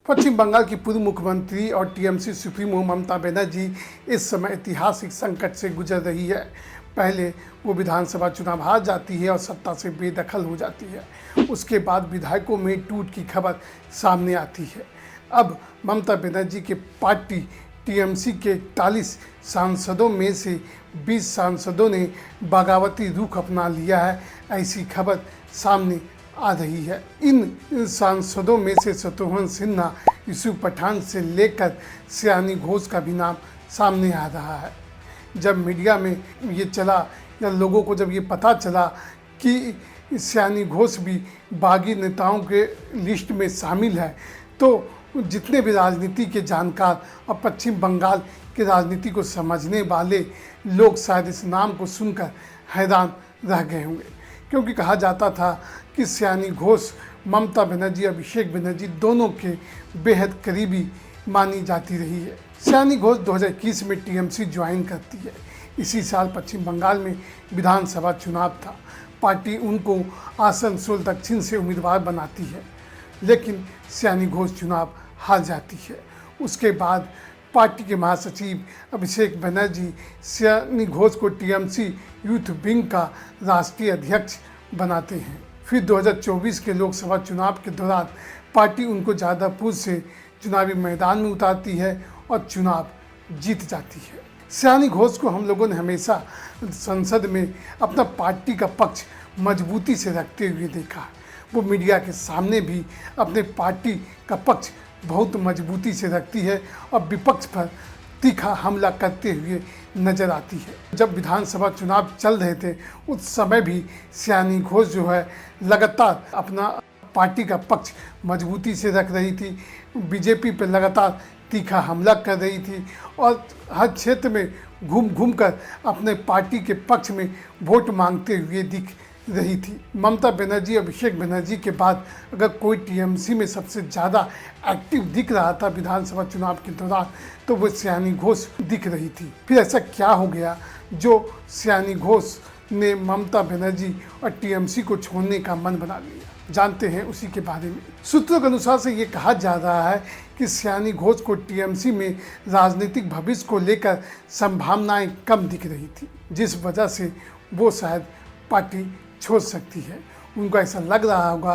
पश्चिम बंगाल की पूर्व मुख्यमंत्री और टीएमसी सुप्रीमो ममता बनर्जी इस समय ऐतिहासिक संकट से गुजर रही है। पहले वो विधानसभा चुनाव हार जाती है और सत्ता से बेदखल हो जाती है। उसके बाद विधायकों में टूट की खबर सामने आती है। अब ममता बनर्जी के पार्टी टीएमसी के 41 सांसदों में से 20 सांसदों ने बगावती रुख अपना लिया है, ऐसी खबर सामने आ रही है। इन सांसदों में से शत्रुघ्न सिन्हा, यूसुफ पठान से लेकर सयानी घोष का भी नाम सामने आ रहा है। जब मीडिया में ये चला या लोगों को जब ये पता चला कि सयानी घोष भी बागी नेताओं के लिस्ट में शामिल है, तो जितने भी राजनीति के जानकार और पश्चिम बंगाल के राजनीति को समझने वाले लोग शायद इस नाम को सुनकर हैरान रह गए होंगे, क्योंकि कहा जाता था कि सयानी घोष ममता बनर्जी, अभिषेक बनर्जी दोनों के बेहद करीबी मानी जाती रही है। सयानी घोष 2021 में टीएमसी ज्वाइन करती है। इसी साल पश्चिम बंगाल में विधानसभा चुनाव था। पार्टी उनको आसनसोल दक्षिण से उम्मीदवार बनाती है, लेकिन सयानी घोष चुनाव हार जाती है। उसके बाद पार्टी के महासचिव अभिषेक बनर्जी सयानी घोष को टीएमसी यूथ विंग का राष्ट्रीय अध्यक्ष बनाते हैं। फिर 2024 के लोकसभा चुनाव के दौरान पार्टी उनको जादवपुर से चुनावी मैदान में उतारती है और चुनाव जीत जाती है। सयानी घोष को हम लोगों ने हमेशा संसद में अपना पार्टी का पक्ष मजबूती से रखते हुए देखा। वो मीडिया के सामने भी अपने पार्टी का पक्ष बहुत मजबूती से रखती है और विपक्ष पर तीखा हमला करते हुए नजर आती है। जब विधानसभा चुनाव चल रहे थे उस समय भी सयानी घोष जो है लगातार अपना पार्टी का पक्ष मजबूती से रख रही थी, बीजेपी पर लगातार तीखा हमला कर रही थी और हर क्षेत्र में घूम घूम कर अपने पार्टी के पक्ष में वोट मांगते हुए दिख रही थी। ममता बनर्जी, अभिषेक बनर्जी के बाद अगर कोई टीएमसी में सबसे ज़्यादा एक्टिव दिख रहा था विधानसभा चुनाव के दौरान, तो वो सयानी घोष दिख रही थी। फिर ऐसा क्या हो गया जो सयानी घोष ने ममता बनर्जी और टीएमसी को छोड़ने का मन बना लिया? जानते हैं उसी के बारे में। सूत्रों के अनुसार से ये कहा जा रहा है कि सयानी घोष को टीएमसी में राजनीतिक भविष्य को लेकर संभावनाएं कम दिख रही थी, जिस वजह से वो शायद पार्टी छोड़ सकती है। उनको ऐसा लग रहा होगा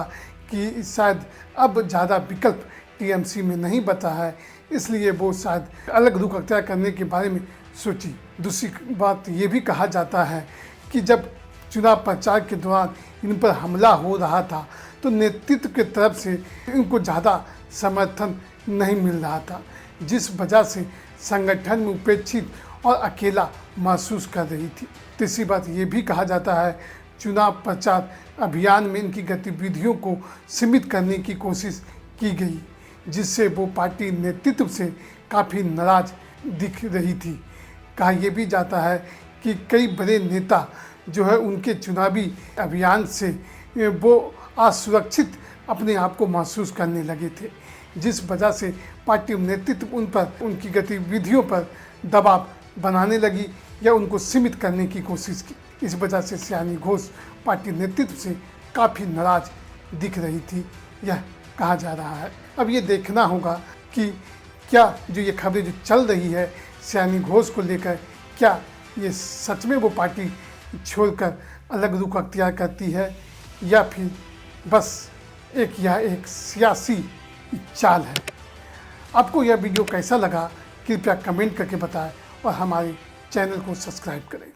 कि शायद अब ज़्यादा विकल्प टीएमसी में नहीं बचा है, इसलिए वो शायद अलग रुख अख्तियार करने के बारे में सोची। दूसरी बात ये भी कहा जाता है कि जब चुनाव प्रचार के दौरान इन पर हमला हो रहा था तो नेतृत्व की तरफ से इनको ज़्यादा समर्थन नहीं मिल रहा था, जिस वजह से संगठन में उपेक्षित और अकेला महसूस कर रही थी। तीसरी बात ये भी कहा जाता है चुनाव प्रचार अभियान में इनकी गतिविधियों को सीमित करने की कोशिश की गई, जिससे वो पार्टी नेतृत्व से काफ़ी नाराज दिख रही थी। कहा यह भी जाता है कि कई बड़े नेता जो है उनके चुनावी अभियान से वो असुरक्षित अपने आप को महसूस करने लगे थे, जिस वजह से पार्टी नेतृत्व उन पर, उनकी गतिविधियों पर दबाव बनाने लगी या उनको सीमित करने की कोशिश की। इस वजह से सयानी घोष पार्टी नेतृत्व से काफ़ी नाराज दिख रही थी, यह कहा जा रहा है। अब ये देखना होगा कि क्या जो ये खबरें जो चल रही है सयानी घोष को लेकर, क्या ये सच में वो पार्टी छोड़कर अलग रुख अख्तियार करती है या फिर बस एक सियासी चाल है। आपको यह वीडियो कैसा लगा कृपया कमेंट करके बताएं और हमारे चैनल को सब्सक्राइब करें।